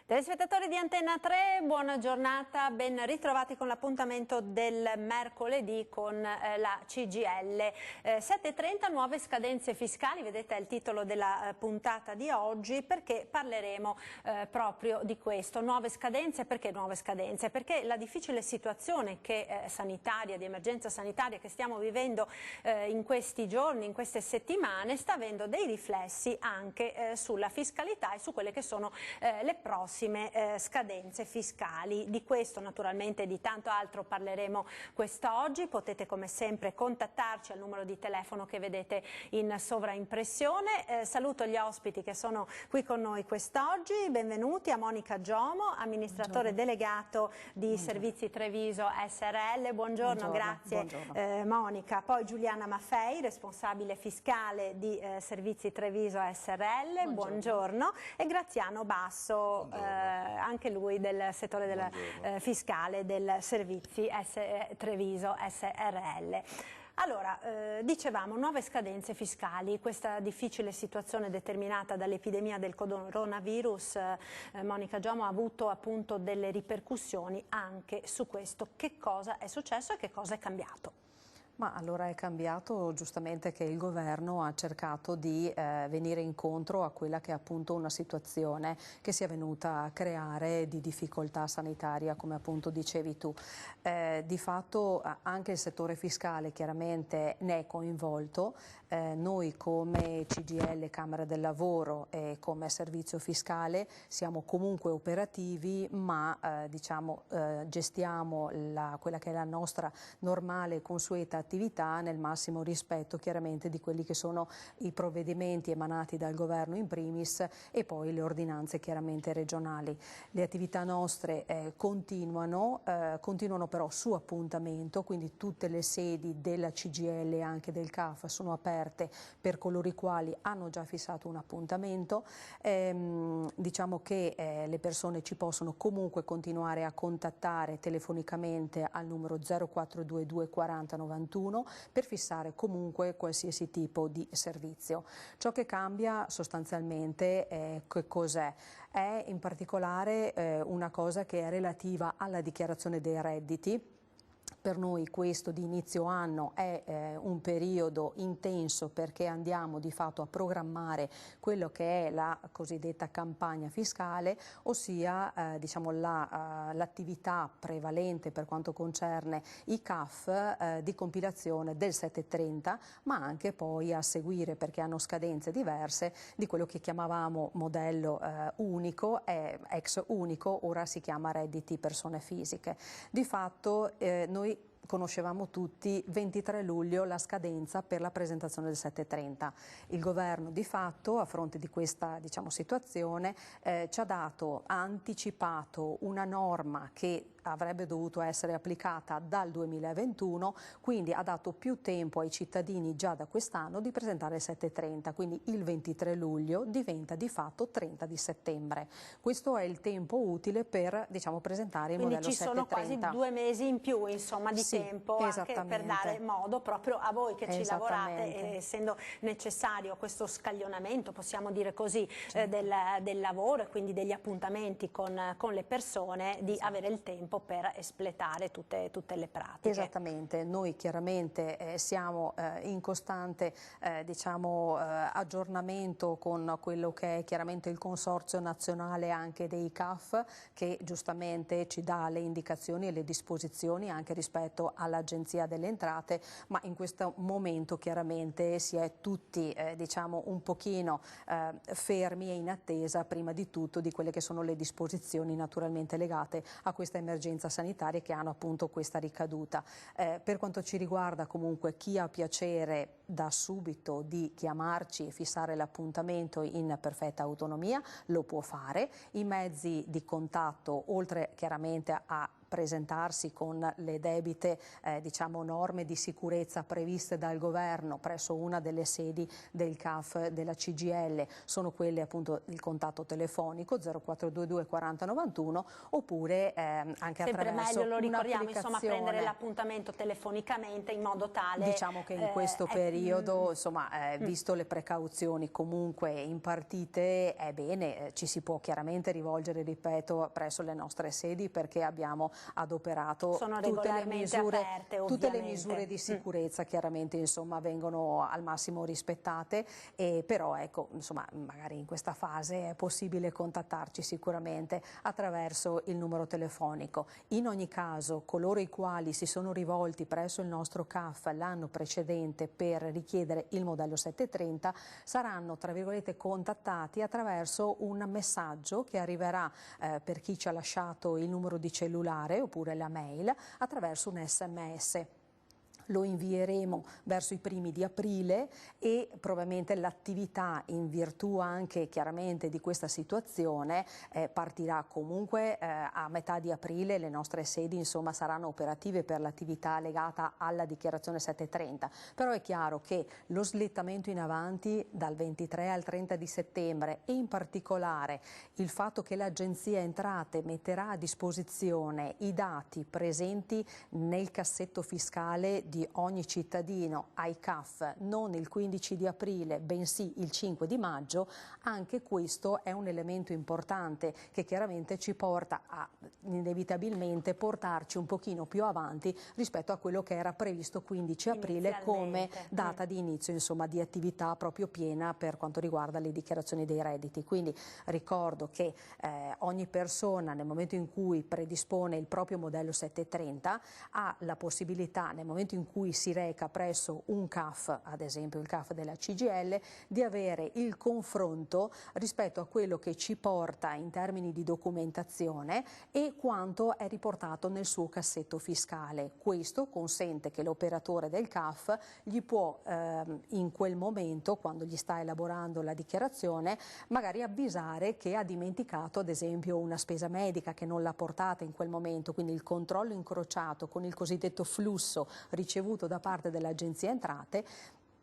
Telespettatori di Antenna 3, buona giornata, ben ritrovati con l'appuntamento del mercoledì con la CGIL. 7:30, nuove scadenze fiscali, vedete il titolo della puntata di oggi, perché parleremo proprio di questo. Nuove scadenze, perché nuove scadenze? Perché la difficile situazione sanitaria, di emergenza sanitaria che stiamo vivendo in questi giorni, in queste settimane, sta avendo dei riflessi anche sulla fiscalità e su quelle che sono le prossime scadenze fiscali. Di questo naturalmente e di tanto altro parleremo quest'oggi. Potete come sempre contattarci al numero di telefono che vedete in sovraimpressione. Saluto gli ospiti che sono qui con noi quest'oggi. Benvenuti a Monica Giomo, amministratore delegato di Servizi Treviso SRL. Buongiorno, grazie. Buongiorno. Monica. Poi Giuliana Maffei, responsabile fiscale di Servizi Treviso SRL. Buongiorno. E Graziano Basso, anche lui del settore fiscale del Servizi Treviso SRL. Allora, dicevamo, nuove scadenze fiscali, questa difficile situazione determinata dall'epidemia del coronavirus, Monica Giomo, ha avuto appunto delle ripercussioni anche su questo. Che cosa è successo e che cosa è cambiato? Ma allora è cambiato giustamente che il governo ha cercato di venire incontro a quella che è appunto una situazione che si è venuta a creare di difficoltà sanitaria, come appunto dicevi tu. Di fatto anche il settore fiscale chiaramente ne è coinvolto. Noi come CGIL, Camera del Lavoro e come servizio fiscale siamo comunque operativi, ma gestiamo quella che è la nostra normale consueta attività nel massimo rispetto chiaramente di quelli che sono i provvedimenti emanati dal governo in primis e poi le ordinanze chiaramente regionali. Le attività nostre continuano però su appuntamento, quindi tutte le sedi della CGIL e anche del CAF sono aperte per coloro i quali hanno già fissato un appuntamento. Diciamo che le persone ci possono comunque continuare a contattare telefonicamente al numero 0422 40 91 per fissare comunque qualsiasi tipo di servizio. Ciò che cambia sostanzialmente che cos'è? È in particolare una cosa che è relativa alla dichiarazione dei redditi. Per noi questo di inizio anno è un periodo intenso perché andiamo di fatto a programmare quello che è la cosiddetta campagna fiscale, ossia l'attività prevalente per quanto concerne i CAF di compilazione del 730, ma anche poi a seguire, perché hanno scadenze diverse, di quello che chiamavamo modello unico, ex unico, ora si chiama redditi persone fisiche. Di fatto noi conoscevamo tutti 23 luglio la scadenza per la presentazione del 730. Il governo di fatto, a fronte di questa situazione, ci ha anticipato una norma che avrebbe dovuto essere applicata dal 2021, quindi ha dato più tempo ai cittadini già da quest'anno di presentare il 730, quindi il 23 luglio diventa di fatto 30 di settembre. Questo è il tempo utile per presentare il modello 730. Quindi ci sono quasi 2 mesi in più insomma di tempo anche per dare modo proprio a voi che ci lavorate, essendo necessario questo scaglionamento, possiamo dire così, del lavoro e quindi degli appuntamenti con le persone, di avere il tempo per espletare tutte le pratiche. Esattamente, noi chiaramente siamo in costante aggiornamento con quello che è chiaramente il consorzio nazionale anche dei CAF, che giustamente ci dà le indicazioni e le disposizioni anche rispetto all'Agenzia delle Entrate, ma in questo momento chiaramente si è tutti un pochino fermi e in attesa prima di tutto di quelle che sono le disposizioni naturalmente legate a questa emergenza sanitarie che hanno appunto questa ricaduta. Per quanto ci riguarda comunque chi ha piacere da subito di chiamarci e fissare l'appuntamento in perfetta autonomia lo può fare. I mezzi di contatto, oltre chiaramente a presentarsi con le debite diciamo, norme di sicurezza previste dal governo presso una delle sedi del CAF della CGIL, sono quelle appunto il contatto telefonico 0422 40 91, oppure anche sempre attraverso meglio, lo ricordiamo, insomma, un'applicazione. prendere l'appuntamento telefonicamente in modo tale, diciamo che in questo periodo, insomma, visto le precauzioni comunque impartite, è bene, ci si può chiaramente rivolgere, ripeto, presso le nostre sedi, perché abbiamo adoperato tutte le misure di sicurezza, chiaramente, insomma, vengono al massimo rispettate, però ecco, insomma, magari in questa fase è possibile contattarci sicuramente attraverso il numero telefonico. In ogni caso, coloro i quali si sono rivolti presso il nostro CAF l'anno precedente per richiedere il modello 730 saranno, tra virgolette, contattati attraverso un messaggio che arriverà per chi ci ha lasciato il numero di cellulare oppure la mail attraverso un SMS. Lo invieremo verso i primi di aprile e probabilmente l'attività, in virtù anche chiaramente di questa situazione, partirà comunque a metà di aprile. Le nostre sedi, insomma, saranno operative per l'attività legata alla dichiarazione 730, però è chiaro che lo slittamento in avanti dal 23 al 30 di settembre e in particolare il fatto che l'Agenzia Entrate metterà a disposizione i dati presenti nel cassetto fiscale di ogni cittadino ai CAF non il 15 di aprile bensì il 5 di maggio, anche questo è un elemento importante che chiaramente ci porta a inevitabilmente portarci un pochino più avanti rispetto a quello che era previsto 15 aprile come data di inizio, insomma, di attività proprio piena per quanto riguarda le dichiarazioni dei redditi. Quindi ricordo che ogni persona, nel momento in cui predispone il proprio modello 730, ha la possibilità, nel momento in cui si reca presso un CAF, ad esempio il CAF della CGIL, di avere il confronto rispetto a quello che ci porta in termini di documentazione e quanto è riportato nel suo cassetto fiscale. Questo consente che l'operatore del CAF gli può in quel momento, quando gli sta elaborando la dichiarazione, magari avvisare che ha dimenticato ad esempio una spesa medica, che non l'ha portata in quel momento, quindi il controllo incrociato con il cosiddetto flusso ricevuto da parte dell'Agenzia Entrate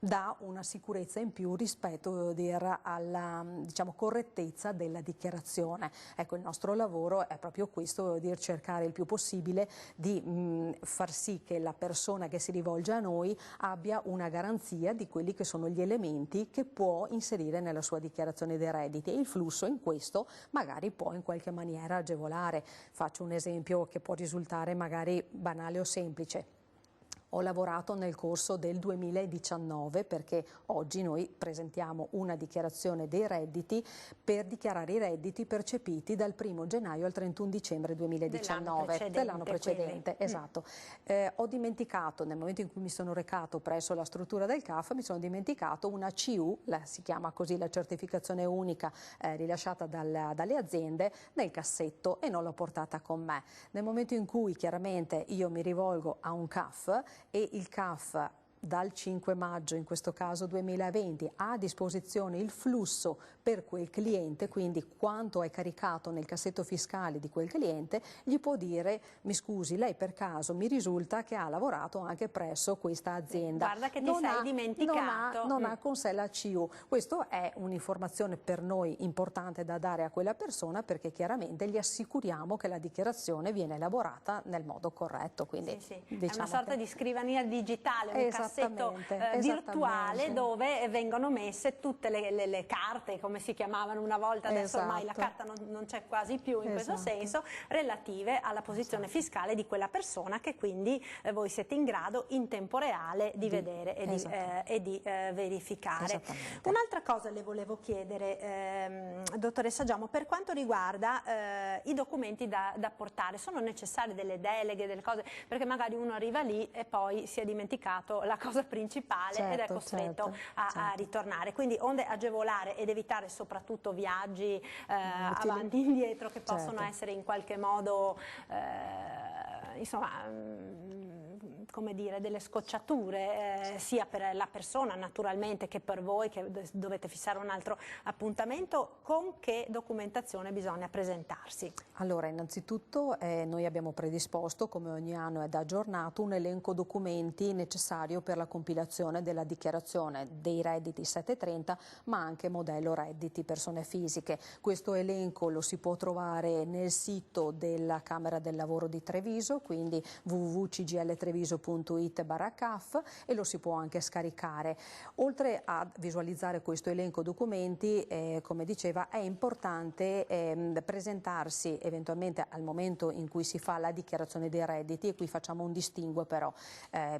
dà una sicurezza in più rispetto alla, diciamo, correttezza della dichiarazione. Ecco, il nostro lavoro è proprio questo, cercare il più possibile di far sì che la persona che si rivolge a noi abbia una garanzia di quelli che sono gli elementi che può inserire nella sua dichiarazione dei redditi, e il flusso in questo magari può in qualche maniera agevolare. Faccio un esempio che può risultare magari banale o semplice. Ho lavorato nel corso del 2019 perché oggi noi presentiamo una dichiarazione dei redditi per dichiarare i redditi percepiti dal 1° gennaio al 31 dicembre 2019 dell'anno precedente. Esatto. Ho dimenticato, nel momento in cui mi sono recato presso la struttura del CAF, mi sono dimenticato una CU, si chiama così la certificazione unica rilasciata dalle aziende, nel cassetto, e non l'ho portata con me. Nel momento in cui chiaramente io mi rivolgo a un CAF e il CAF dal 5 maggio, in questo caso 2020, ha a disposizione il flusso per quel cliente, quindi quanto è caricato nel cassetto fiscale di quel cliente, gli può dire: mi scusi, lei per caso mi risulta che ha lavorato anche presso questa azienda. Guarda che ti sei dimenticato. Non ha con sé la CU. Questa è un'informazione per noi importante da dare a quella persona, perché chiaramente gli assicuriamo che la dichiarazione viene elaborata nel modo corretto. Quindi, diciamo, è una sorta di scrivania digitale, un cassetto virtuale dove vengono messe tutte le carte, come si chiamavano una volta, adesso ormai la carta non c'è quasi più in questo senso, relative alla posizione fiscale di quella persona, che quindi voi siete in grado in tempo reale di vedere e di verificare. Un'altra cosa le volevo chiedere, dottoressa Giomo, per quanto riguarda i documenti da portare, sono necessarie delle deleghe, delle cose, perché magari uno arriva lì e poi si è dimenticato la cosa principale ed è costretto a ritornare. Quindi, onde agevolare ed evitare soprattutto viaggi avanti e indietro che possono essere in qualche modo insomma come dire, delle scocciature, sia per la persona naturalmente che per voi che dovete fissare un altro appuntamento. Con che documentazione bisogna presentarsi? Allora, innanzitutto noi abbiamo predisposto, come ogni anno ed aggiornato, un elenco documenti necessario per la compilazione della dichiarazione dei redditi 730, ma anche modello redditi persone fisiche. Questo elenco lo si può trovare nel sito della Camera del Lavoro di Treviso, quindi www.cgltreviso.it/CAF, e lo si può anche scaricare. Oltre a visualizzare questo elenco documenti, come diceva, è importante presentarsi eventualmente al momento in cui si fa la dichiarazione dei redditi, e qui facciamo un distinguo però.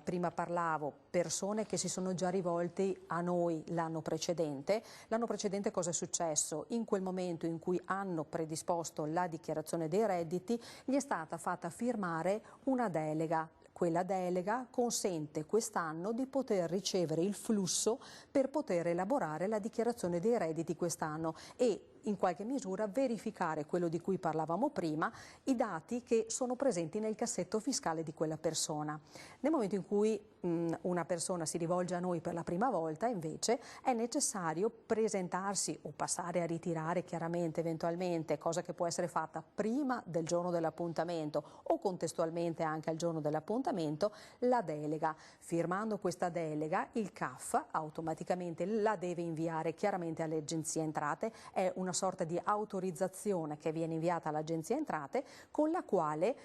Prima parlavo persone che si sono già rivolti a noi l'anno precedente. L'anno precedente cosa è successo? In quel momento in cui hanno predisposto la dichiarazione dei redditi gli è stata fatta firmare una delega. Quella delega consente quest'anno di poter ricevere il flusso per poter elaborare la dichiarazione dei redditi quest'anno e in qualche misura verificare quello di cui parlavamo prima, i dati che sono presenti nel cassetto fiscale di quella persona. Nel momento in cui una persona si rivolge a noi per la prima volta, invece, è necessario presentarsi o passare a ritirare chiaramente eventualmente, cosa che può essere fatta prima del giorno dell'appuntamento o contestualmente anche al giorno dell'appuntamento, la delega. Firmando questa delega, il CAF automaticamente la deve inviare chiaramente alle agenzie entrate. È una sorta di autorizzazione che viene inviata all'Agenzia Entrate, con la quale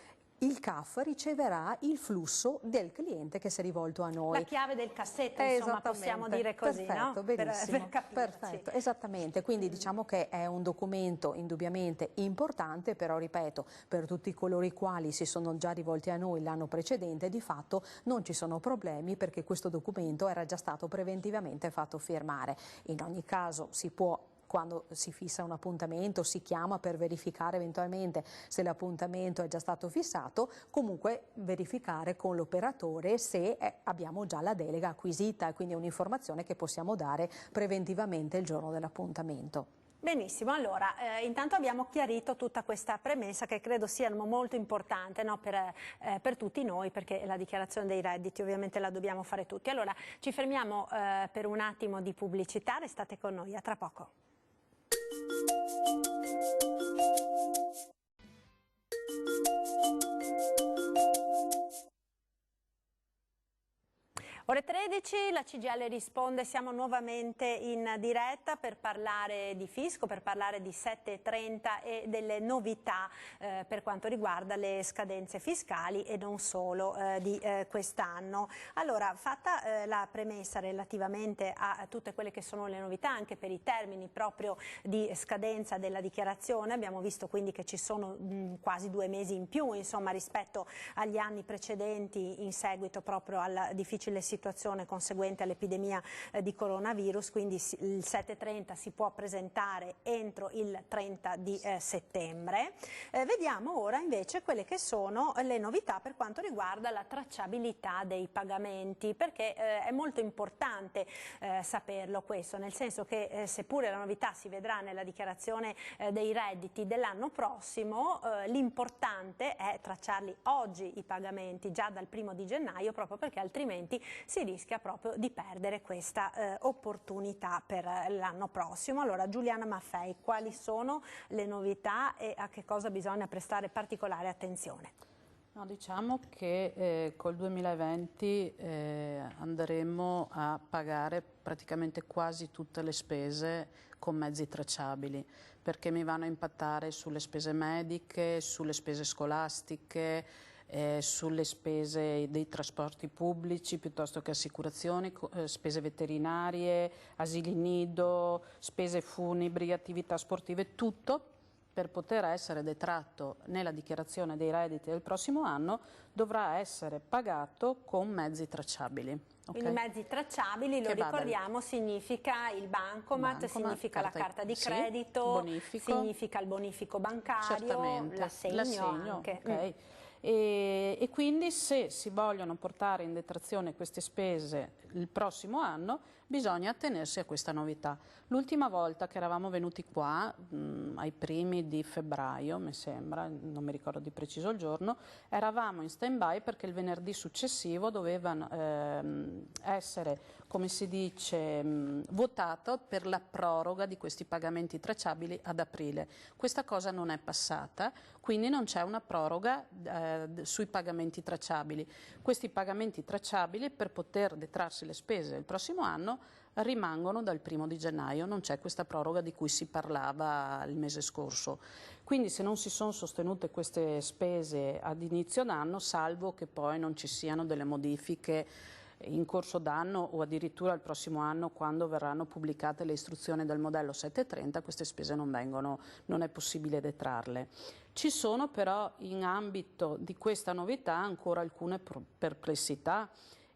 il CAF riceverà il flusso del cliente che si è rivolto a noi. La chiave del cassetto, insomma, possiamo dire così, perfetto, no? Benissimo, per perfetto, esattamente. Quindi diciamo che è un documento indubbiamente importante, però ripeto, per tutti coloro i quali si sono già rivolti a noi l'anno precedente, di fatto non ci sono problemi, perché questo documento era già stato preventivamente fatto firmare. In ogni caso si può, quando si fissa un appuntamento, si chiama per verificare eventualmente se l'appuntamento è già stato fissato, comunque verificare con l'operatore se abbiamo già la delega acquisita, e quindi è un'informazione che possiamo dare preventivamente il giorno dell'appuntamento. Benissimo, allora intanto abbiamo chiarito tutta questa premessa che credo sia molto importante, no, per tutti noi, perché la dichiarazione dei redditi ovviamente la dobbiamo fare tutti. Allora ci fermiamo per un attimo di pubblicità, restate con noi, a tra poco. Ore 13, la CGIL risponde, siamo nuovamente in diretta per parlare di fisco, per parlare di 730 e delle novità per quanto riguarda le scadenze fiscali e non solo di quest'anno. Allora, fatta la premessa relativamente a tutte quelle che sono le novità, anche per i termini proprio di scadenza della dichiarazione, abbiamo visto quindi che ci sono quasi 2 mesi in più, insomma, rispetto agli anni precedenti in seguito proprio alla difficile situazione conseguente all'epidemia di coronavirus, quindi il 730 si può presentare entro il 30 di settembre. Vediamo ora invece quelle che sono le novità per quanto riguarda la tracciabilità dei pagamenti, perché è molto importante saperlo questo, nel senso che seppure la novità si vedrà nella dichiarazione dei redditi dell'anno prossimo, l'importante è tracciarli oggi i pagamenti, già dal 1° di gennaio, proprio perché altrimenti si rischia proprio di perdere questa opportunità per l'anno prossimo. Allora, Giuliana Maffei, quali sono le novità e a che cosa bisogna prestare particolare attenzione? No, diciamo che col 2020 andremo a pagare praticamente quasi tutte le spese con mezzi tracciabili, perché mi vanno a impattare sulle spese mediche, sulle spese scolastiche, sulle spese dei trasporti pubblici piuttosto che assicurazioni, spese veterinarie, asili nido, spese funebri, attività sportive, tutto per poter essere detratto nella dichiarazione dei redditi del prossimo anno dovrà essere pagato con mezzi tracciabili. Okay. Quindi mezzi tracciabili, lo ricordiamo, significa il bancomat, significa la carta di credito, significa il bonifico bancario, l'assegno anche. Okay. E quindi se si vogliono portare in detrazione queste spese il prossimo anno bisogna attenersi a questa novità. L'ultima volta che eravamo venuti qua, ai primi di febbraio, mi sembra, non mi ricordo di preciso il giorno, eravamo in stand-by perché il venerdì successivo doveva essere, come si dice, votato per la proroga di questi pagamenti tracciabili ad aprile. Questa cosa non è passata, quindi non c'è una proroga sui pagamenti tracciabili. Questi pagamenti tracciabili, per poter detrarsi le spese del prossimo anno, rimangono dal 1° di gennaio, non c'è questa proroga di cui si parlava il mese scorso. Quindi se non si sono sostenute queste spese ad inizio d'anno, salvo che poi non ci siano delle modifiche in corso d'anno o addirittura il prossimo anno, quando verranno pubblicate le istruzioni del modello 730, queste spese non è possibile detrarle. Ci sono però in ambito di questa novità ancora alcune perplessità,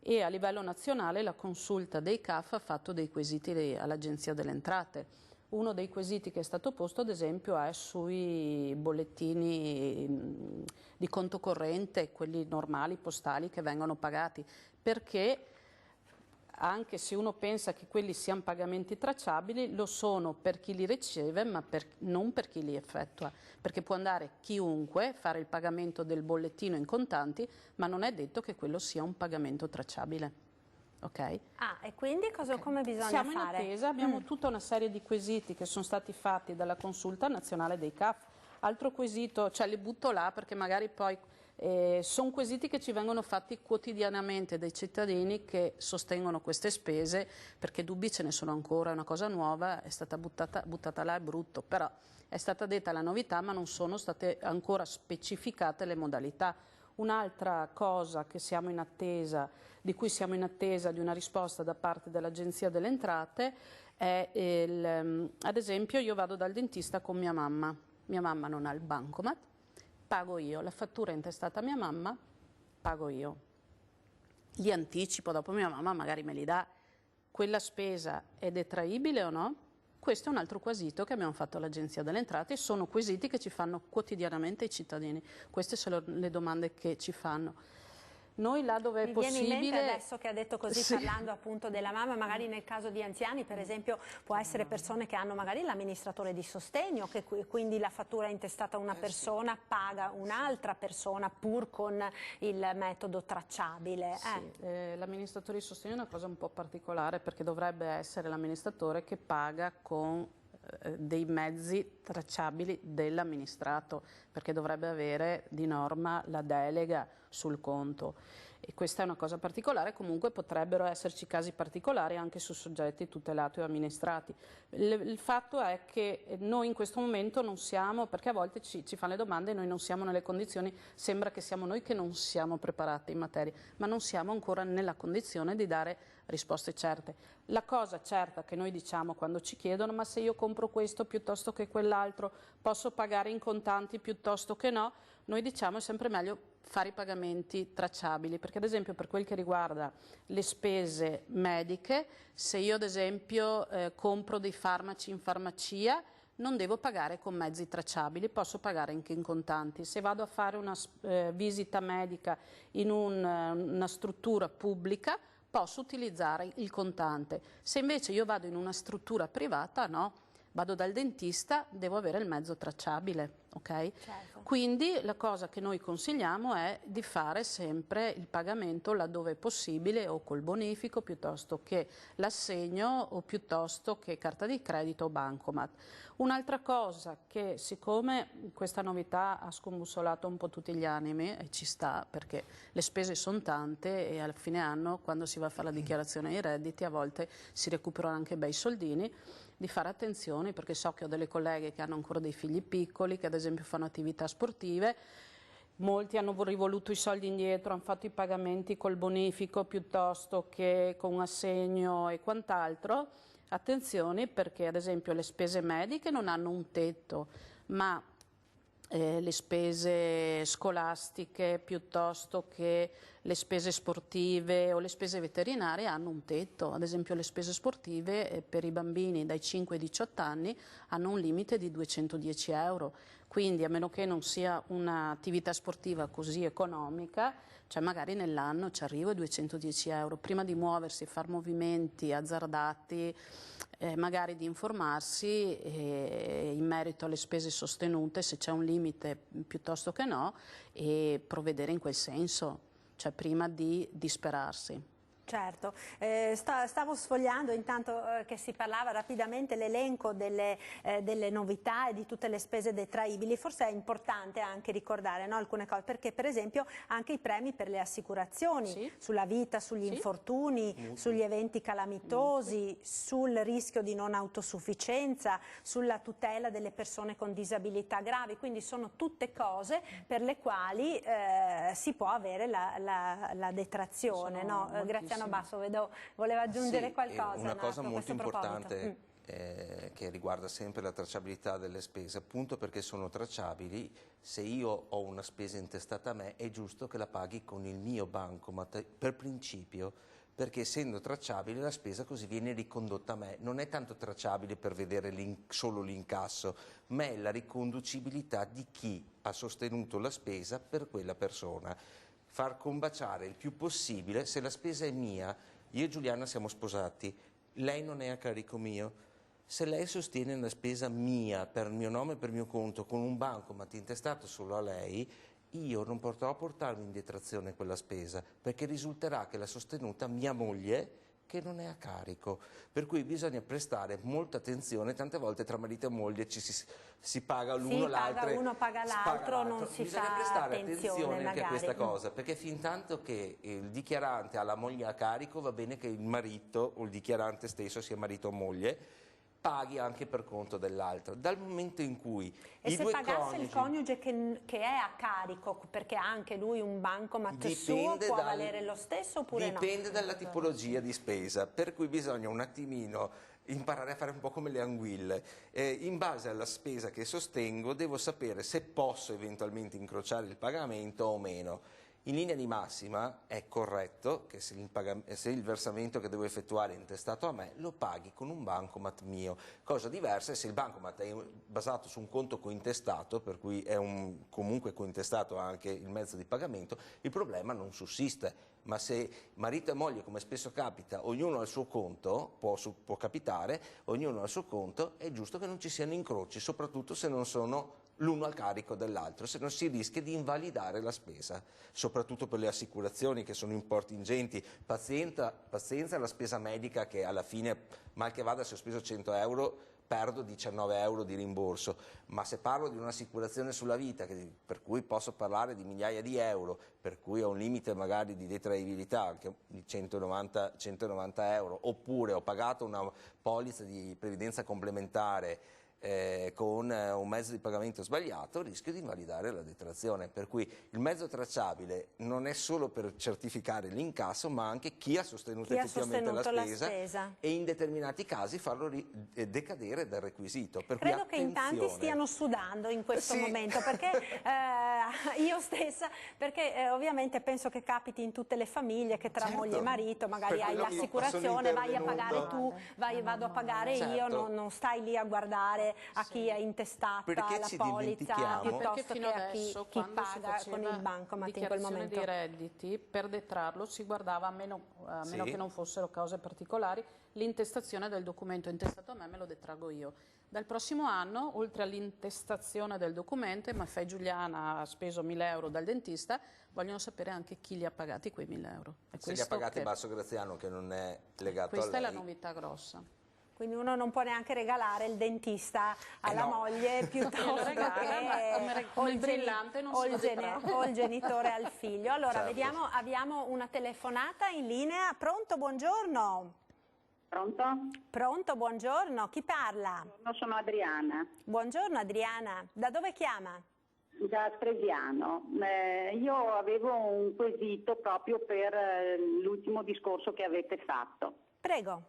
e a livello nazionale la consulta dei CAF ha fatto dei quesiti all'Agenzia delle Entrate. Uno dei quesiti che è stato posto, ad esempio, è sui bollettini di conto corrente, quelli normali, postali, che vengono pagati, perché anche se uno pensa che quelli siano pagamenti tracciabili, lo sono per chi li riceve, ma non per chi li effettua, perché può andare chiunque fare il pagamento del bollettino in contanti, ma non è detto che quello sia un pagamento tracciabile. Okay? Ah, e quindi come bisogna Siamo fare? in attesa, abbiamo tutta una serie di quesiti che sono stati fatti dalla consulta nazionale dei CAF. Altro quesito, cioè li butto là perché magari poi sono quesiti che ci vengono fatti quotidianamente dai cittadini che sostengono queste spese, perché dubbi ce ne sono ancora, è una cosa nuova, è stata buttata là, è brutto, però è stata detta la novità, ma non sono state ancora specificate le modalità. Un'altra cosa che siamo in attesa, di cui siamo in attesa di una risposta da parte dell'Agenzia delle Entrate è ad esempio, io vado dal dentista con mia mamma non ha il bancomat, pago io, la fattura è intestata a mia mamma, pago io, li anticipo, dopo mia mamma magari me li dà, quella spesa è detraibile o no? Questo è un altro quesito che abbiamo fatto all'Agenzia delle Entrate, sono quesiti che ci fanno quotidianamente i cittadini, queste sono le domande che ci fanno. Noi là dove è possibile... Mi viene in mente adesso che ha detto così, sì, parlando appunto della mamma, magari nel caso di anziani, per esempio, può essere persone che hanno magari l'amministratore di sostegno, che quindi la fattura è intestata a una persona, paga un'altra persona pur con il metodo tracciabile. Sì, l'amministratore di sostegno è una cosa un po' particolare, perché dovrebbe essere l'amministratore che paga con dei mezzi tracciabili dell'amministrato, perché dovrebbe avere di norma la delega sul conto, e questa è una cosa particolare. Comunque potrebbero esserci casi particolari anche su soggetti tutelati o amministrati. Il fatto è che noi in questo momento non siamo, perché a volte ci fanno le domande e noi non siamo nelle condizioni, sembra che siamo noi che non siamo preparati in materia, ma non siamo ancora nella condizione di dare risposte certe. La cosa certa che noi diciamo quando ci chiedono: ma se io compro questo piuttosto che quell'altro, posso pagare in contanti piuttosto che no? Noi diciamo è sempre meglio fare i pagamenti tracciabili, perché ad esempio per quel che riguarda le spese mediche, se io ad esempio compro dei farmaci in farmacia, non devo pagare con mezzi tracciabili, posso pagare anche in contanti. Se vado a fare una visita medica in una struttura pubblica, posso utilizzare il contante. Se invece io vado in una struttura privata, no, vado dal dentista, devo avere il mezzo tracciabile, ok? Certo. Quindi la cosa che noi consigliamo è di fare sempre il pagamento laddove è possibile, o col bonifico piuttosto che l'assegno, o piuttosto che carta di credito o bancomat. Un'altra cosa che, siccome questa novità ha scombussolato un po' tutti gli animi, e ci sta perché le spese sono tante e alla fine anno, quando si va a fare la dichiarazione dei redditi, a volte si recuperano anche bei soldini, di fare attenzione, perché so che ho delle colleghe che hanno ancora dei figli piccoli, che ad esempio fanno attività sportive, molti hanno rivoluto i soldi indietro, hanno fatto i pagamenti col bonifico piuttosto che con un assegno e quant'altro. Attenzione, perché ad esempio le spese mediche non hanno un tetto, ma le spese scolastiche piuttosto che le spese sportive o le spese veterinarie hanno un tetto. Ad esempio le spese sportive per i bambini dai 5 ai 18 anni hanno un limite di 210 euro. Quindi a meno che non sia un'attività sportiva così economica, cioè magari nell'anno ci arrivo ai 210 euro. Prima di muoversi, far movimenti azzardati, magari di informarsi in merito alle spese sostenute, se c'è un limite piuttosto che no, e provvedere in quel senso, cioè prima di disperarsi. Certo, stavo sfogliando intanto che si parlava rapidamente l'elenco delle novità e di tutte le spese detraibili. Forse è importante anche ricordare, no, alcune cose, perché per esempio anche i premi per le assicurazioni, Sì. sulla vita, sugli Sì. infortuni, sugli eventi calamitosi, sul rischio di non autosufficienza, sulla tutela delle persone con disabilità gravi, quindi sono tutte cose per le quali si può avere la detrazione, no? Graziano Basso, vedo, voleva aggiungere qualcosa. Una cosa a molto questo importante che riguarda sempre la tracciabilità delle spese, appunto perché sono tracciabili. Se io ho una spesa intestata a me è giusto che la paghi con il mio bancomat per principio, perché essendo tracciabile la spesa così viene ricondotta a me. Non è tanto tracciabile per vedere solo l'incasso, ma è la riconducibilità di chi ha sostenuto la spesa per quella persona. Far combaciare il più possibile. Se la spesa è mia, io e Giuliana siamo sposati, lei non è a carico mio. Se lei sostiene una spesa mia per il mio nome e per il mio conto con un bancomat intestato solo a lei, io non potrò a portarmi in detrazione quella spesa, perché risulterà che l'ha sostenuta mia moglie, che non è a carico, per cui bisogna prestare molta attenzione. Tante volte tra marito e moglie si paga l'uno, l'altro, uno paga l'altro, non si bisogna fa prestare attenzione anche a questa magari. cosa, perché fin tanto che il dichiarante ha la moglie a carico va bene che il marito o il dichiarante stesso, sia marito o moglie, paghi anche per conto dell'altro. Dal momento in cui e i se due pagasse il coniuge che è a carico, perché ha anche lui un bancomat suo, può valere lo stesso oppure no? Dipende dalla tipologia di spesa, per cui bisogna un attimino imparare a fare un po' come le anguille. In base alla spesa che sostengo devo sapere se posso eventualmente incrociare il pagamento o meno. In linea di massima è corretto che se il versamento che devo effettuare è intestato a me, lo paghi con un bancomat mio. Cosa diversa è se il bancomat è basato su un conto cointestato, per cui è comunque cointestato anche il mezzo di pagamento, il problema non sussiste. Ma se marito e moglie, come spesso capita, ognuno ha il suo conto, può capitare, ognuno ha il suo conto, è giusto che non ci siano incroci, soprattutto se non sono l'uno al carico dell'altro, se non si rischia di invalidare la spesa, soprattutto per le assicurazioni che sono importi ingenti. Pazienza alla spesa medica, che alla fine, mal che vada, se ho speso 100 euro perdo 19 euro di rimborso, ma se parlo di un'assicurazione sulla vita, per cui posso parlare di migliaia di euro, per cui ho un limite magari di detraibilità anche di 190 euro, oppure ho pagato una polizza di previdenza complementare con un mezzo di pagamento sbagliato, rischio di invalidare la detrazione. Per cui il mezzo tracciabile non è solo per certificare l'incasso, ma anche chi ha sostenuto effettivamente la spesa e in determinati casi farlo decadere dal requisito. Per Credo cui che in tanti stiano sudando in questo momento, perché io stessa, perché ovviamente penso che capiti in tutte le famiglie che tra moglie e marito magari hai l'assicurazione, vai a pagare tu, vado a pagare io, non stai lì a guardare a chi è intestata la polizza piuttosto che a chi paga con il bancomat in quel momento. Di redditi, per detrarlo si guardava, a meno che non fossero cause particolari, l'intestazione del documento intestato a me lo detrago io. Dal prossimo anno, oltre all'intestazione del documento, Maffei Giuliana ha speso 1.000 euro dal dentista, vogliono sapere anche chi li ha pagati quei 1.000 euro. Se li ha pagati Basso Graziano, che non è legato a lei. Questa è la novità grossa. Quindi uno non può neanche regalare il dentista alla moglie piuttosto che o il genitore al figlio. Allora, vediamo, abbiamo una telefonata in linea. Pronto, buongiorno. Pronto? Pronto, buongiorno. Chi parla? Buongiorno, sono Adriana. Buongiorno Adriana. Da dove chiama? Da Stresiano. Io avevo un quesito proprio per l'ultimo discorso che avete fatto. Prego.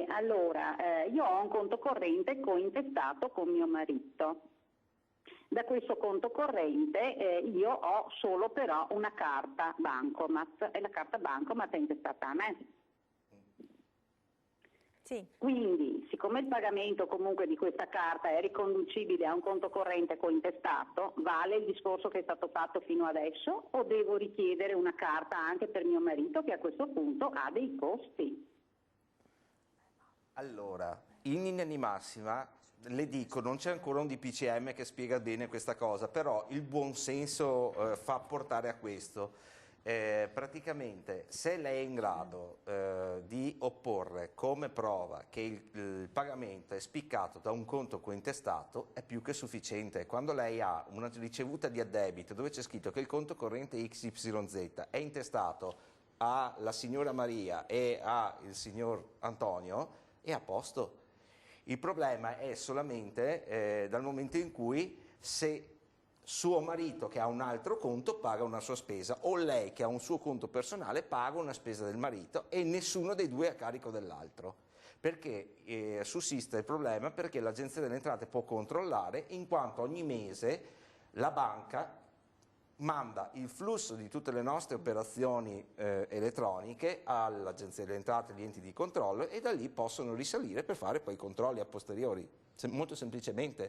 Allora, io ho un conto corrente cointestato con mio marito. Da questo conto corrente io ho solo però una carta bancomat e la carta bancomat è intestata a me. Sì. Quindi, siccome il pagamento comunque di questa carta è riconducibile a un conto corrente cointestato, vale il discorso che è stato fatto fino adesso o devo richiedere una carta anche per mio marito che a questo punto ha dei costi? Allora, in linea di massima le dico, non c'è ancora un DPCM che spiega bene questa cosa, però il buon senso fa portare a questo. Praticamente se lei è in grado di opporre come prova che il pagamento è spiccato da un conto cointestato è più che sufficiente. Quando lei ha una ricevuta di addebito dove c'è scritto che il conto corrente XYZ è intestato alla signora Maria e al signor Antonio, è a posto. Il problema è solamente dal momento in cui se suo marito che ha un altro conto paga una sua spesa o lei che ha un suo conto personale paga una spesa del marito e nessuno dei due è a carico dell'altro. Perché sussiste il problema? Perché l'Agenzia delle Entrate può controllare in quanto ogni mese la banca manda il flusso di tutte le nostre operazioni elettroniche all'Agenzia delle Entrate e agli enti di controllo e da lì possono risalire per fare poi i controlli a posteriori. Molto semplicemente,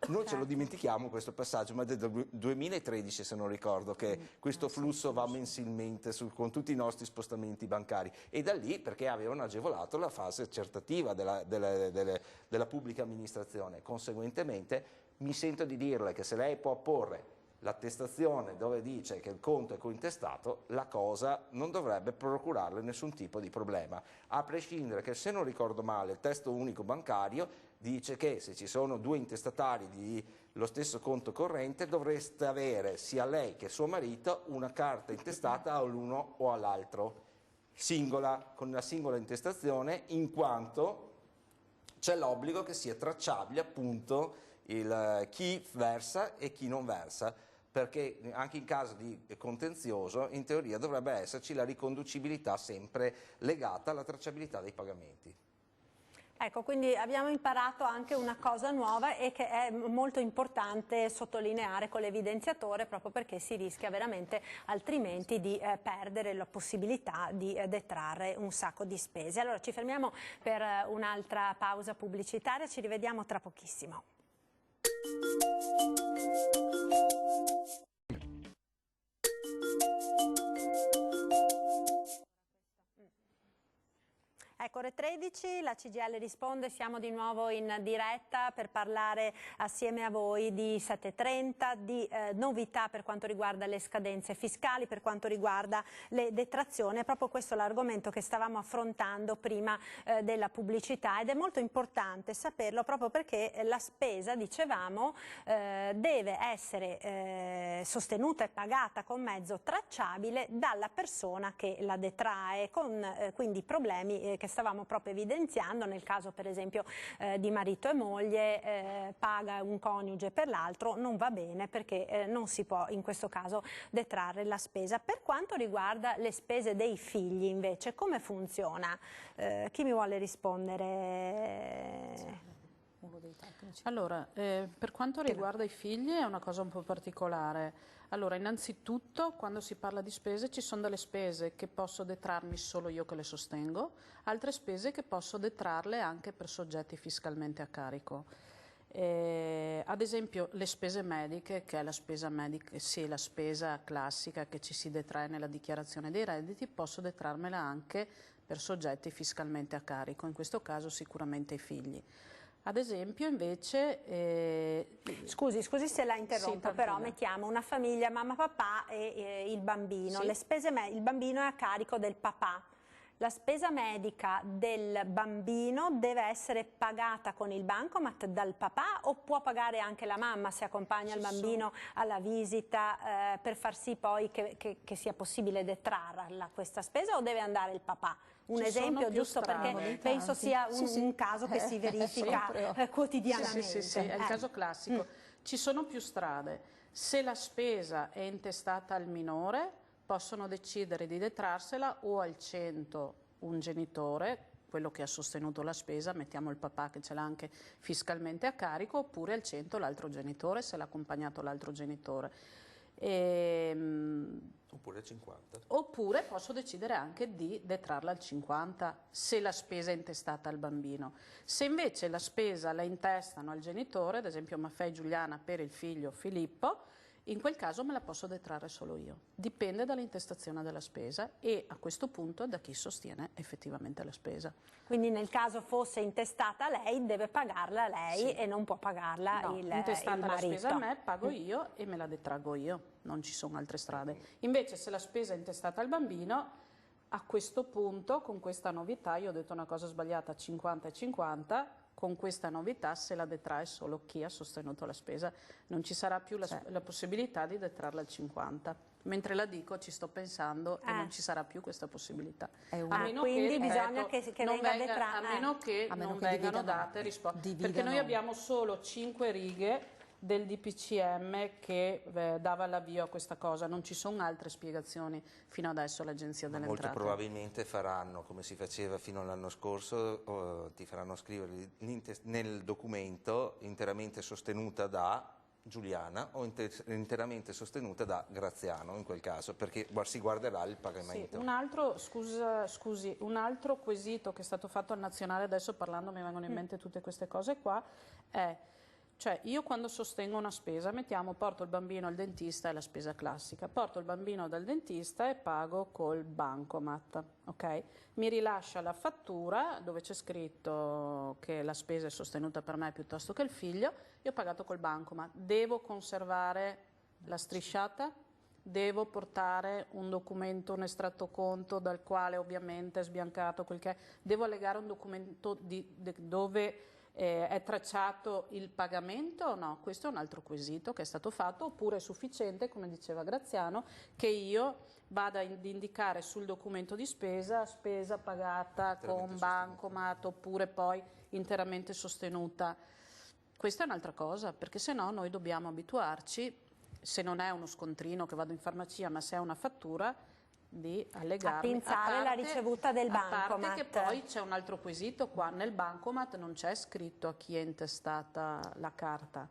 noi ce lo dimentichiamo questo passaggio, ma è del 2013 se non ricordo che questo flusso va mensilmente con tutti i nostri spostamenti bancari e da lì perché avevano agevolato la fase accertativa della pubblica amministrazione. Conseguentemente mi sento di dirle che se lei può apporre l'attestazione dove dice che il conto è cointestato, la cosa non dovrebbe procurarle nessun tipo di problema, a prescindere che, se non ricordo male, il testo unico bancario dice che se ci sono due intestatari dello stesso conto corrente dovreste avere sia lei che suo marito una carta intestata all'uno o all'altro, singola, con una singola intestazione, in quanto c'è l'obbligo che sia tracciabile appunto chi versa e chi non versa, perché anche in caso di contenzioso in teoria dovrebbe esserci la riconducibilità sempre legata alla tracciabilità dei pagamenti. Ecco, quindi abbiamo imparato anche una cosa nuova e che è molto importante sottolineare con l'evidenziatore proprio perché si rischia veramente altrimenti di perdere la possibilità di detrarre un sacco di spese. Allora ci fermiamo per un'altra pausa pubblicitaria, ci rivediamo tra pochissimo. Ecco, ore 13, la CGIL risponde, siamo di nuovo in diretta per parlare assieme a voi di 730, di novità per quanto riguarda le scadenze fiscali, per quanto riguarda le detrazioni. È proprio questo l'argomento che stavamo affrontando prima della pubblicità ed è molto importante saperlo proprio perché la spesa, dicevamo, deve essere sostenuta e pagata con mezzo tracciabile dalla persona che la detrae, con quindi problemi che stavamo proprio evidenziando nel caso per esempio di marito e moglie, paga un coniuge per l'altro, non va bene perché non si può in questo caso detrarre la spesa. Per quanto riguarda le spese dei figli invece, come funziona? Chi mi vuole rispondere? Allora, per quanto riguarda i figli è una cosa un po' particolare. Allora, innanzitutto, quando si parla di spese, ci sono delle spese che posso detrarmi solo io che le sostengo, altre spese che posso detrarle anche per soggetti fiscalmente a carico. Ad esempio, le spese mediche, che è la spesa medica, sì, la spesa classica che ci si detrae nella dichiarazione dei redditi, posso detrarmela anche per soggetti fiscalmente a carico, in questo caso sicuramente i figli. Ad esempio invece... Scusi se la interrompo, sì, però mettiamo una famiglia, mamma, papà e il bambino. Sì. Le spese il bambino è a carico del papà. La spesa medica del bambino deve essere pagata con il bancomat dal papà o può pagare anche la mamma se accompagna il bambino alla visita per far sì poi che sia possibile detrarla questa spesa o deve andare il papà? Un esempio giusto perché penso sia un caso che si verifica quotidianamente. Sì, è il caso classico. Ci sono più strade. Se la spesa è intestata al minore, possono decidere di detrarsela o al 100 un genitore quello che ha sostenuto la spesa, mettiamo il papà che ce l'ha anche fiscalmente a carico, oppure al 100 l'altro genitore, se l'ha accompagnato l'altro genitore. Oppure 50. Oppure posso decidere anche di detrarla al 50 se la spesa è intestata al bambino. Se invece la spesa la intestano al genitore, ad esempio Maffei e Giuliana per il figlio Filippo, in quel caso me la posso detrarre solo io. Dipende dall'intestazione della spesa e a questo punto da chi sostiene effettivamente la spesa. Quindi nel caso fosse intestata lei, deve pagarla lei e non può pagarla No, il intestata la marito. spesa a me, pago io e me la detraggo io, non ci sono altre strade. Invece se la spesa è intestata al bambino, a questo punto, con questa novità, io ho detto una cosa sbagliata, 50 e 50, con questa novità se la detrae solo chi ha sostenuto la spesa, non ci sarà più la possibilità di detrarla al 50. Mentre la dico ci sto pensando e non ci sarà più questa possibilità. Quindi bisogna che venga detrata. A meno che non vengano date risposte, perché noi abbiamo solo 5 righe del DPCM che dava l'avvio a questa cosa, non ci sono altre spiegazioni fino adesso all'Agenzia delle Entrate. Molto probabilmente faranno, come si faceva fino all'anno scorso, ti faranno scrivere nel documento interamente sostenuta da Giuliana o interamente sostenuta da Graziano in quel caso, perché si guarderà il pagamento. Sì, un altro quesito che è stato fatto al nazionale, adesso parlando mi vengono in mente tutte queste cose qua, è: cioè io quando sostengo una spesa, porto il bambino al dentista, è la spesa classica, porto il bambino dal dentista e pago col bancomat, ok? Mi rilascia la fattura dove c'è scritto che la spesa è sostenuta per me piuttosto che il figlio, io ho pagato col bancomat, devo conservare la strisciata? Devo portare un documento, un estratto conto dal quale ovviamente è sbiancato quel che è, devo allegare un documento dove è tracciato il pagamento o no? Questo è un altro quesito che è stato fatto, oppure è sufficiente, come diceva Graziano, che io vada ad indicare sul documento di spesa pagata con bancomat oppure poi interamente sostenuta. Questa è un'altra cosa, perché se no noi dobbiamo abituarci, se non è uno scontrino che vado in farmacia, ma se è una fattura, di allegarmi, a pinzare la ricevuta del bancomat. A parte che poi c'è un altro quesito qua, nel bancomat non c'è scritto a chi è intestata la carta.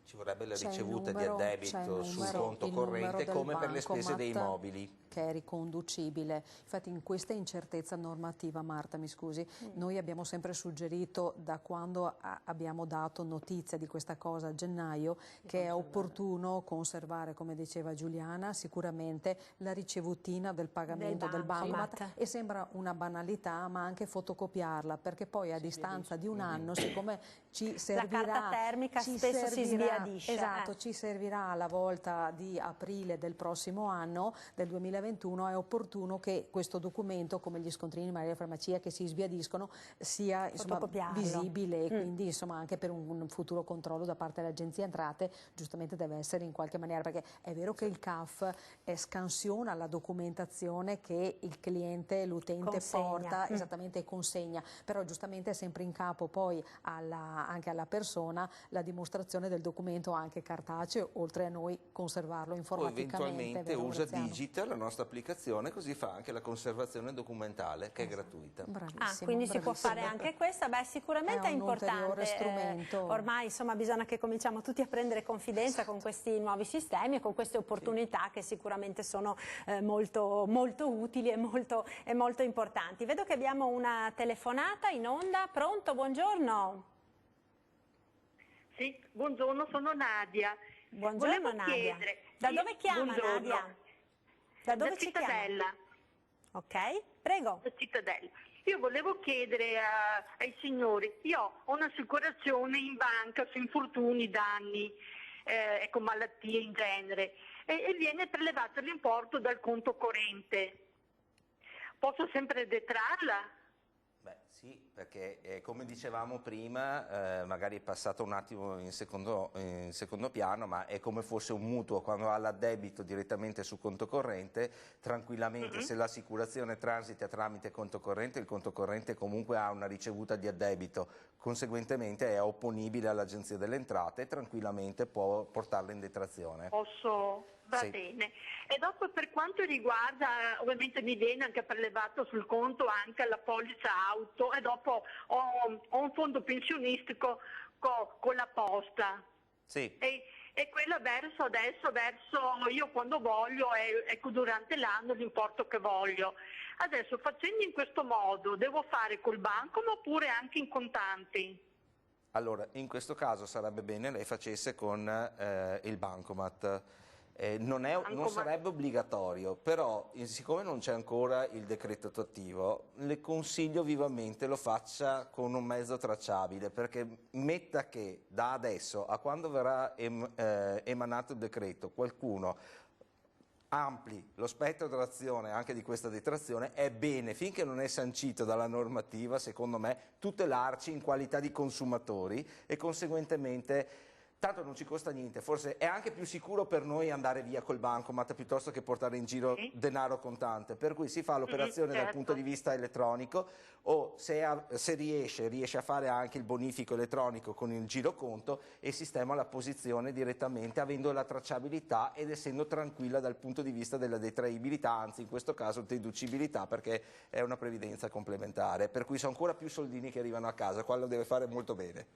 Ci vorrebbe la ricevuta di addebito sul conto corrente come per le spese dei mobili. Che è riconducibile. Infatti in questa incertezza normativa, Marta mi scusi, noi abbiamo sempre suggerito da quando abbiamo dato notizia di questa cosa a gennaio che è opportuno conservare, come diceva Giuliana, sicuramente la ricevutina del pagamento del bancomat, e sembra una banalità ma anche fotocopiarla, perché poi a distanza di un anno, siccome ci servirà, la carta termica spesso si sbiadisce. Esatto, ci servirà alla volta di aprile del prossimo anno, del 2021, è opportuno che questo documento, come gli scontrini magari alla farmacia che si sbiadiscono, sia visibile, e quindi insomma anche per un futuro controllo da parte dell'Agenzia Entrate giustamente deve essere in qualche maniera, perché è vero che il CAF scansiona la documentazione che il cliente, l'utente porta esattamente e consegna, però giustamente è sempre in capo poi anche alla persona la dimostrazione del documento anche cartaceo, oltre a noi conservarlo informaticamente. O eventualmente usa Digital, la nostra applicazione, così fa anche la conservazione documentale che è gratuita. Quindi si può fare anche questa. Beh, sicuramente è importante. Strumento. Ormai insomma bisogna che cominciamo tutti a prendere confidenza con questi nuovi sistemi e con queste opportunità che sicuramente sono molto, molto utili e molto importanti. Vedo che abbiamo una telefonata in onda. Pronto? Buongiorno. Sì, buongiorno, sono Nadia. Buongiorno Nadia. Da dove chiama Nadia? Da dove ci Cittadella. Chiama? Ok, prego. Da Cittadella. Io volevo chiedere ai signori, io ho un'assicurazione in banca su infortuni, danni, con malattie in genere, e viene prelevato l'importo dal conto corrente. Posso sempre detrarla? Beh sì, perché come dicevamo prima, magari è passato un attimo in secondo piano, ma è come fosse un mutuo, quando ha l'addebito direttamente sul conto corrente, tranquillamente se l'assicurazione transita tramite conto corrente, il conto corrente comunque ha una ricevuta di addebito, conseguentemente è opponibile all'Agenzia delle Entrate e tranquillamente può portarla in detrazione. Posso Va Sì. bene. E dopo per quanto riguarda, ovviamente mi viene anche prelevato sul conto anche la polizza auto e dopo ho un fondo pensionistico con la posta. Sì. E quella verso io quando voglio, ecco, durante l'anno l'importo che voglio. Adesso facendo in questo modo devo fare col banco oppure anche in contanti? Allora, in questo caso sarebbe bene lei facesse con il bancomat. Non sarebbe obbligatorio, però siccome non c'è ancora il decreto attuativo, le consiglio vivamente lo faccia con un mezzo tracciabile, perché metta che da adesso a quando verrà emanato il decreto qualcuno ampli lo spettro d'azione anche di questa detrazione, è bene, finché non è sancito dalla normativa, secondo me, tutelarci in qualità di consumatori e conseguentemente tanto non ci costa niente, forse è anche più sicuro per noi andare via col bancomat piuttosto che portare in giro denaro contante, per cui si fa l'operazione dal punto di vista elettronico o se riesce a fare anche il bonifico elettronico con il giroconto e sistema la posizione direttamente avendo la tracciabilità ed essendo tranquilla dal punto di vista della detraibilità, anzi in questo caso deducibilità perché è una previdenza complementare, per cui sono ancora più soldini che arrivano a casa, qua lo deve fare molto bene.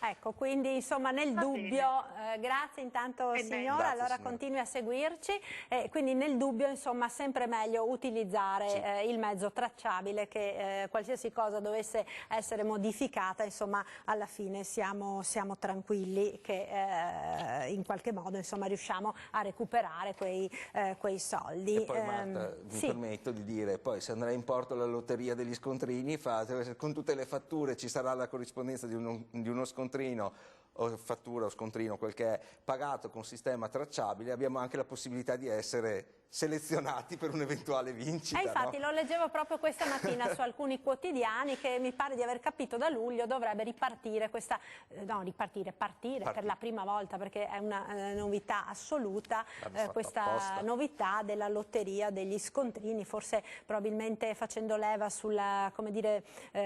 Ecco, quindi insomma nel dubbio, grazie intanto signora, Grazie, allora signora. continui a seguirci, quindi nel dubbio insomma sempre meglio utilizzare il mezzo tracciabile che qualsiasi cosa dovesse essere modificata, insomma alla fine siamo tranquilli che in qualche modo insomma riusciamo a recuperare quei soldi. E poi Marta, mi permetto di dire, poi se andrà in porto la lotteria degli scontrini, con tutte le fatture ci sarà la corrispondenza di uno scontrino o fattura o scontrino, quel che è, pagato con sistema tracciabile, abbiamo anche la possibilità di essere selezionati per un'eventuale vincita. Infatti lo leggevo proprio questa mattina su alcuni quotidiani che mi pare di aver capito da luglio dovrebbe ripartire questa, partire per la prima volta perché è una novità assoluta, questa novità della lotteria degli scontrini, forse probabilmente facendo leva sulla, come dire,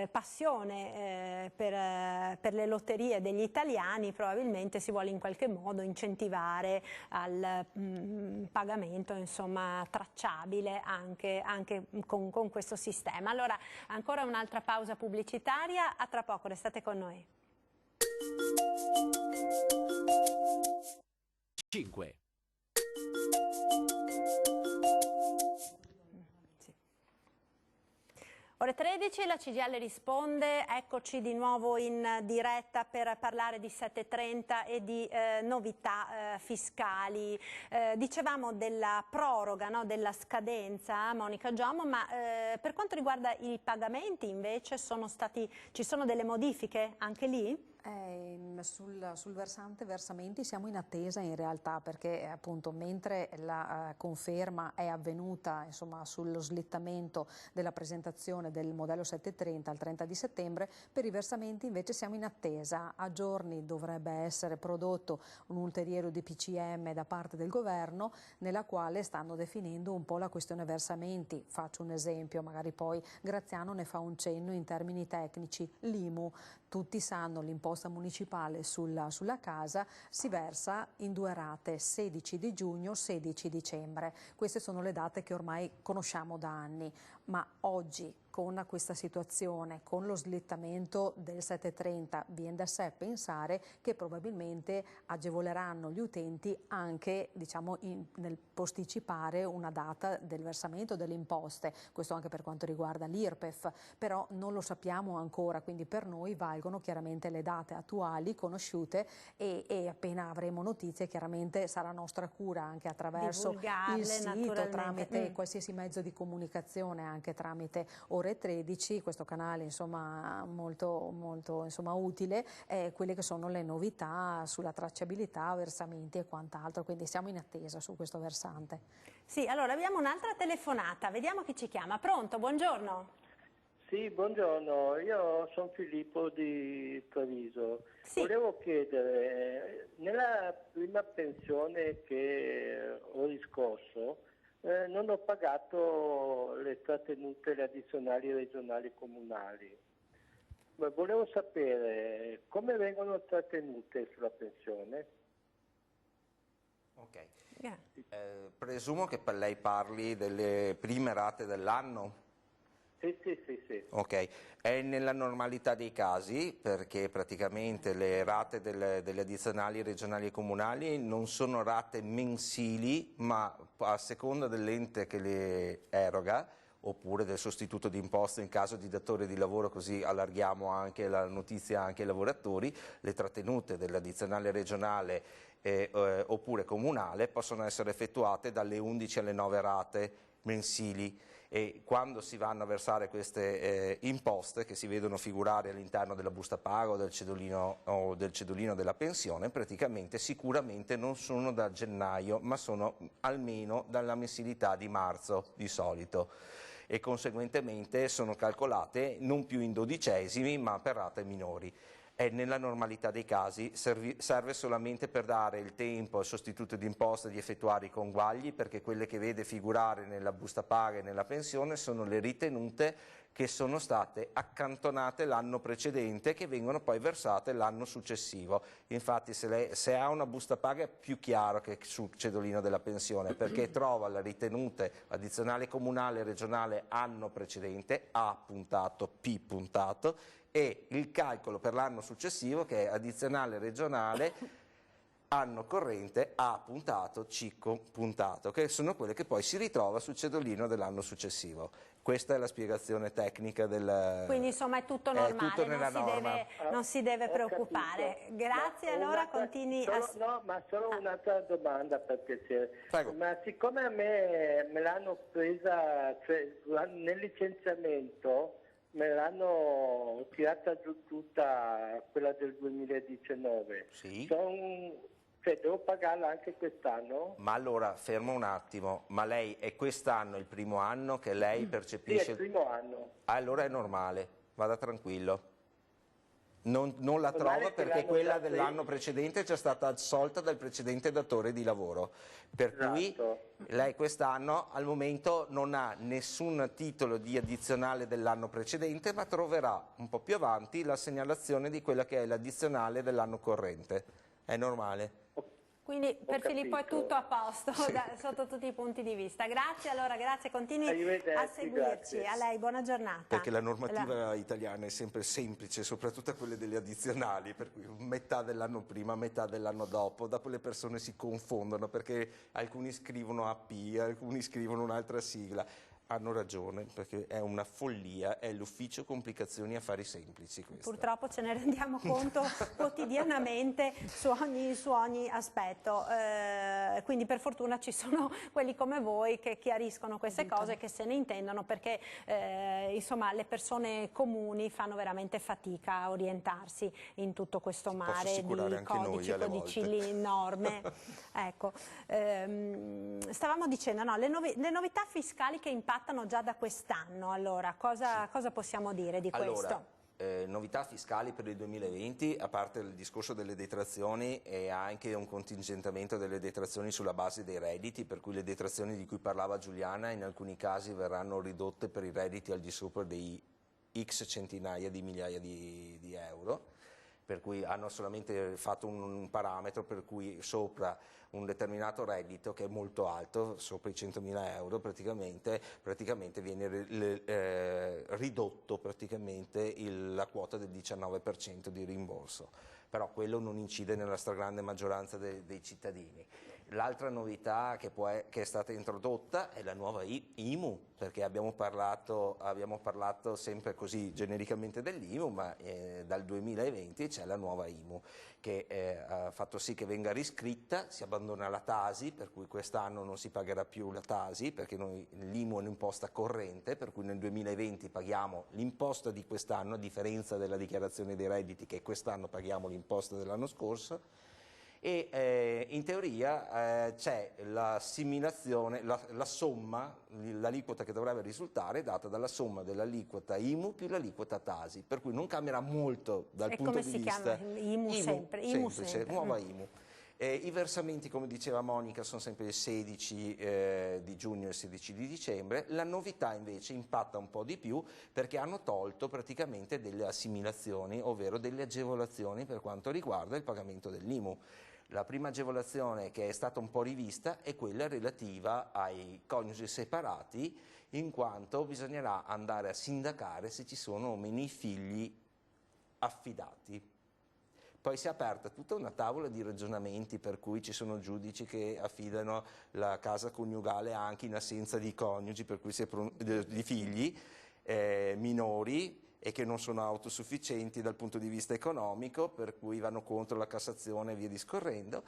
passione per le lotterie degli italiani, probabilmente si vuole in qualche modo incentivare al pagamento, insomma, tracciabile anche con questo sistema. Allora, ancora un'altra pausa pubblicitaria, a tra poco, restate con noi. 5. Ore 13, la CGIL risponde, eccoci di nuovo in diretta per parlare di 730 e di novità fiscali. Dicevamo della proroga, no, della scadenza, Monica Giomo, ma per quanto riguarda i pagamenti invece ci sono delle modifiche anche lì? Sul versante versamenti siamo in attesa in realtà perché appunto mentre la conferma è avvenuta insomma sullo slittamento della presentazione del modello 730 al 30 di settembre, per i versamenti invece siamo in attesa. A giorni dovrebbe essere prodotto un ulteriore DPCM da parte del governo nella quale stanno definendo un po' la questione versamenti. Faccio un esempio, magari poi Graziano ne fa un cenno in termini tecnici. L'IMU, tutti sanno, l'imposta municipale sulla casa si versa in 2 rate, 16 di giugno, 16 dicembre. Queste sono le date che ormai conosciamo da anni, ma oggi con questa situazione, con lo slittamento del 730, viene da sé pensare che probabilmente agevoleranno gli utenti anche nel posticipare una data del versamento delle imposte, questo anche per quanto riguarda l'IRPEF, però non lo sappiamo ancora, quindi per noi valgono chiaramente le date attuali, conosciute e appena avremo notizie chiaramente sarà nostra cura anche attraverso il sito, tramite qualsiasi mezzo di comunicazione, anche tramite Ore 13, questo canale insomma molto insomma utile, quelle che sono le novità sulla tracciabilità, versamenti e quant'altro, quindi siamo in attesa su questo versante. Sì, allora abbiamo un'altra telefonata, vediamo chi ci chiama. Pronto, buongiorno. Sì, buongiorno, io sono Filippo di Treviso. Sì. Volevo chiedere, nella prima pensione che ho riscosso non ho pagato le trattenute, le addizionali regionali e comunali. Ma volevo sapere come vengono trattenute sulla pensione. Ok. Presumo che lei parli delle prime rate dell'anno? Sì. Ok, è nella normalità dei casi perché praticamente le rate delle addizionali regionali e comunali non sono rate mensili, ma a seconda dell'ente che le eroga, oppure del sostituto di imposta in caso di datore di lavoro, così allarghiamo anche la notizia anche ai lavoratori, le trattenute dell'addizionale regionale oppure comunale possono essere effettuate dalle 11 alle 9 rate mensili. E quando si vanno a versare queste imposte che si vedono figurare all'interno della busta paga o del cedolino della pensione, praticamente sicuramente non sono da gennaio, ma sono almeno dalla mensilità di marzo di solito, e conseguentemente sono calcolate non più in dodicesimi ma per rate minori. È nella normalità dei casi, serve solamente per dare il tempo al sostituto di imposta di effettuare i conguagli, perché quelle che vede figurare nella busta paga e nella pensione sono le ritenute che sono state accantonate l'anno precedente, che vengono poi versate l'anno successivo. Infatti se ha una busta paga è più chiaro che sul cedolino della pensione, perché trova le ritenute addizionale comunale e regionale anno precedente, A puntato, P puntato, e il calcolo per l'anno successivo che è addizionale regionale anno corrente A puntato, C puntato, che sono quelle che poi si ritrova sul cedolino dell'anno successivo. Questa è la spiegazione tecnica del... Quindi insomma è tutto normale, tutto nella norma. non si deve preoccupare. Capito. Grazie, allora continui No, ma solo un'altra domanda per piacere. Prego. Ma siccome a me me l'hanno presa, cioè nel licenziamento me l'hanno tirata giù tutta quella del 2019. Sì. Cioè, devo pagarla anche quest'anno? Ma allora, fermo un attimo, ma lei è quest'anno il primo anno che lei percepisce... Sì, è il primo anno. Allora è normale, vada tranquillo. Non la Normale trova che perché l'hanno quella già dell'anno precedente è già stata assolta dal precedente datore di lavoro. Per cui lei quest'anno al momento non ha nessun titolo di addizionale dell'anno precedente, ma troverà un po' più avanti la segnalazione di quella che è l'addizionale dell'anno corrente. È normale. Quindi per Filippo è tutto a posto sotto tutti i punti di vista. Grazie, allora grazie, continui a seguirci. Grazie. A lei, buona giornata. Perché la normativa italiana è sempre semplice, soprattutto quelle delle addizionali, per cui metà dell'anno prima, metà dell'anno dopo le persone si confondono perché alcuni scrivono AP, alcuni scrivono un'altra sigla. Hanno ragione, perché è una follia, è l'ufficio complicazioni affari semplici questo. Purtroppo ce ne rendiamo conto quotidianamente su ogni aspetto, quindi per fortuna ci sono quelli come voi che chiariscono queste cose, che se ne intendono, perché insomma le persone comuni fanno veramente fatica a orientarsi in tutto questo mare di codici, norme. Ecco, stavamo dicendo, no, le novità fiscali che impattano già da quest'anno, allora cosa possiamo dire di questo? Novità fiscali per il 2020, a parte il discorso delle detrazioni, e anche un contingentamento delle detrazioni sulla base dei redditi, per cui le detrazioni di cui parlava Giuliana in alcuni casi verranno ridotte per i redditi al di sopra dei X centinaia di migliaia di euro, per cui hanno solamente fatto un parametro per cui sopra un determinato reddito che è molto alto, sopra i 100.000 euro, praticamente viene ridotto la quota del 19% di rimborso, però quello non incide nella stragrande maggioranza dei cittadini. L'altra novità che è stata introdotta è la nuova IMU, perché abbiamo parlato sempre così genericamente dell'IMU, ma dal 2020 c'è la nuova IMU che ha fatto sì che venga riscritta, si abbandona la Tasi, per cui quest'anno non si pagherà più la Tasi, perché l'IMU è un'imposta corrente, per cui nel 2020 paghiamo l'imposta di quest'anno, a differenza della dichiarazione dei redditi che quest'anno paghiamo l'imposta dell'anno scorso. E in teoria c'è l'assimilazione, la somma, l'aliquota che dovrebbe risultare data dalla somma dell'aliquota IMU più l'aliquota Tasi, per cui non cambierà molto dal punto di vista... E come si chiama? IMU sempre? IMU sempre. Nuova IMU. I versamenti, come diceva Monica, sono sempre il 16 di giugno e il 16 di dicembre. La novità invece impatta un po' di più perché hanno tolto praticamente delle assimilazioni, ovvero delle agevolazioni per quanto riguarda il pagamento dell'IMU. La prima agevolazione che è stata un po' rivista è quella relativa ai coniugi separati, in quanto bisognerà andare a sindacare se ci sono o meno i figli affidati. Poi si è aperta tutta una tavola di ragionamenti per cui ci sono giudici che affidano la casa coniugale anche in assenza di coniugi, per cui di figli minori e che non sono autosufficienti dal punto di vista economico, per cui vanno contro la Cassazione e via discorrendo.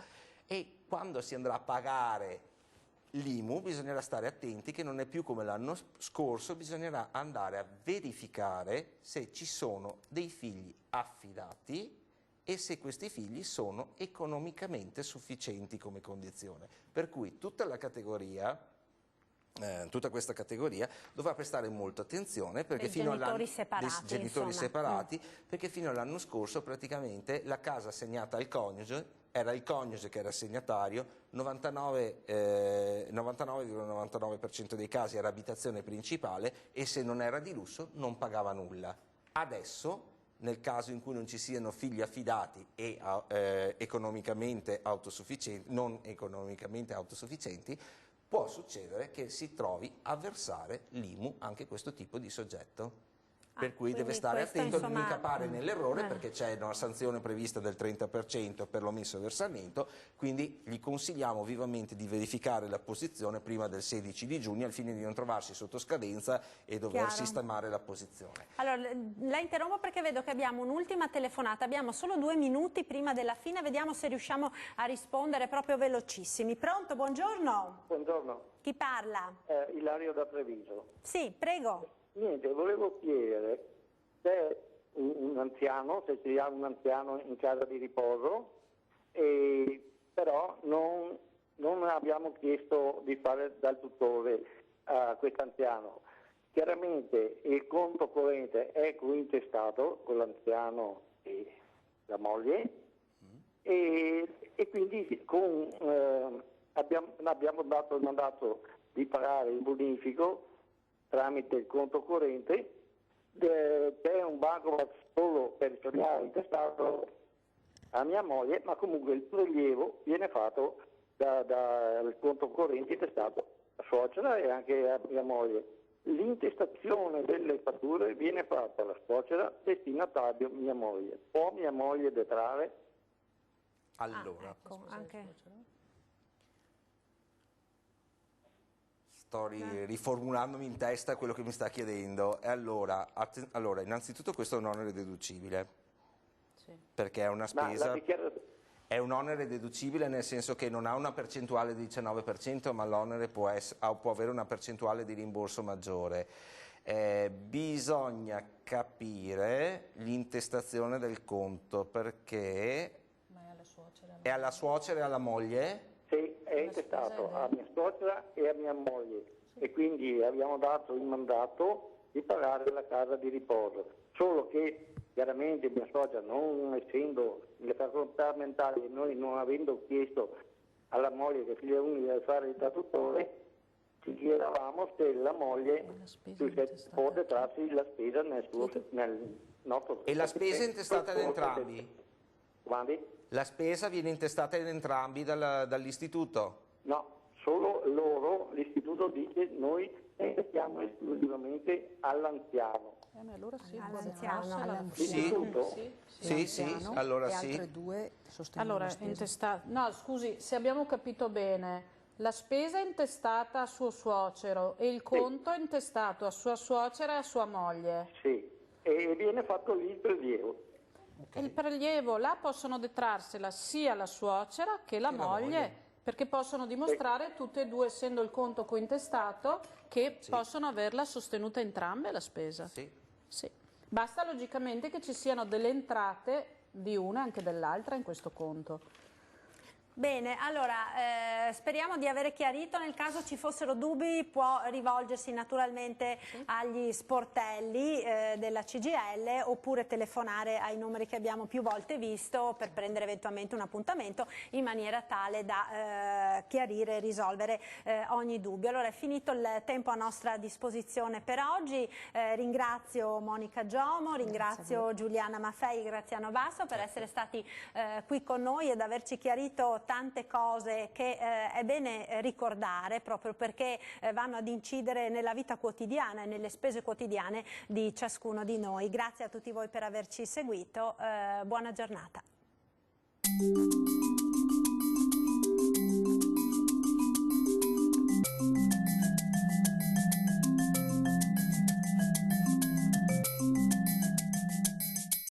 E quando si andrà a pagare l'IMU bisognerà stare attenti che non è più come l'anno scorso, bisognerà andare a verificare se ci sono dei figli affidati e se questi figli sono economicamente sufficienti come condizione. Per cui tutta questa categoria dovrà prestare molta attenzione perché fino genitori separati, dei genitori insomma. separati, perché fino all'anno scorso praticamente la casa assegnata al coniuge era il coniuge che era assegnatario, 99,99% dei casi era abitazione principale e se non era di lusso non pagava nulla. Adesso, nel caso in cui non ci siano figli affidati e non economicamente autosufficienti, può succedere che si trovi a versare l'IMU anche questo tipo di soggetto. Per cui deve stare attento a non incappare nell'errore perché c'è una sanzione prevista del 30% per l'omesso versamento, quindi gli consigliamo vivamente di verificare la posizione prima del 16 di giugno al fine di non trovarsi sotto scadenza e dover sistemare la posizione. Allora, la interrompo perché vedo che abbiamo un'ultima telefonata, abbiamo solo 2 minuti prima della fine, vediamo se riusciamo a rispondere proprio velocissimi. Pronto, buongiorno? Buongiorno. Chi parla? Ilario da Treviso. Sì, prego. Niente, volevo chiedere se un anziano, se si ha un anziano in casa di riposo, però non abbiamo chiesto di fare dal tutore a quest'anziano. Chiaramente il conto corrente è cointestato con l'anziano e la moglie e quindi abbiamo dato il mandato di pagare il bonifico tramite il conto corrente. C'è un bancomat solo personale intestato a mia moglie, ma comunque il prelievo viene fatto dal conto corrente intestato a suocera e anche a mia moglie. L'intestazione delle fatture viene fatta alla suocera, destinatario mia moglie. Può mia moglie detrarre? Allora, ecco, anche... sto riformulandomi in testa quello che mi sta chiedendo. E allora, innanzitutto questo è un onere deducibile, perché è una spesa, è un onere deducibile nel senso che non ha una percentuale del 19%, ma l'onere può avere una percentuale di rimborso maggiore. Bisogna capire l'intestazione del conto, perché è alla suocera e alla moglie? Sì, è intestato a mia suocera e a mia moglie e quindi abbiamo dato il mandato di pagare la casa di riposo, solo che chiaramente mia suocera, non essendo le facoltà mentali e noi non avendo chiesto alla moglie che figlia unica di fare il traduttore, ci chiedevamo se la moglie può detrarsi la spesa nel nostro... E la spesa è intestata ad entrambi? Quando? La spesa viene intestata ad entrambi dall'istituto? No, solo loro, l'istituto dice noi intestiamo esclusivamente all'anziano. Allora sì, allora e sì. altre due sostengono allora, la spesa. no, scusi, se abbiamo capito bene, la spesa è intestata a suo suocero e il conto è intestato a sua suocera e a sua moglie. Sì, e viene fatto lì il prelievo. Okay. Il prelievo là possono detrarsela sia la suocera che la moglie, perché possono dimostrare tutte e due, essendo il conto cointestato, che possono averla sostenuta entrambe la spesa. Sì. Basta logicamente che ci siano delle entrate di una e anche dell'altra in questo conto. Bene, allora speriamo di avere chiarito. Nel caso ci fossero dubbi può rivolgersi naturalmente agli sportelli della CGIL oppure telefonare ai numeri che abbiamo più volte visto per prendere eventualmente un appuntamento in maniera tale da chiarire e risolvere ogni dubbio. Allora è finito il tempo a nostra disposizione per oggi. Ringrazio Monica Giomo, ringrazio Giuliana Maffei e Graziano Basso per essere stati qui con noi ed averci chiarito tante cose che è bene ricordare proprio perché vanno ad incidere nella vita quotidiana e nelle spese quotidiane di ciascuno di noi. Grazie a tutti voi per averci seguito, buona giornata.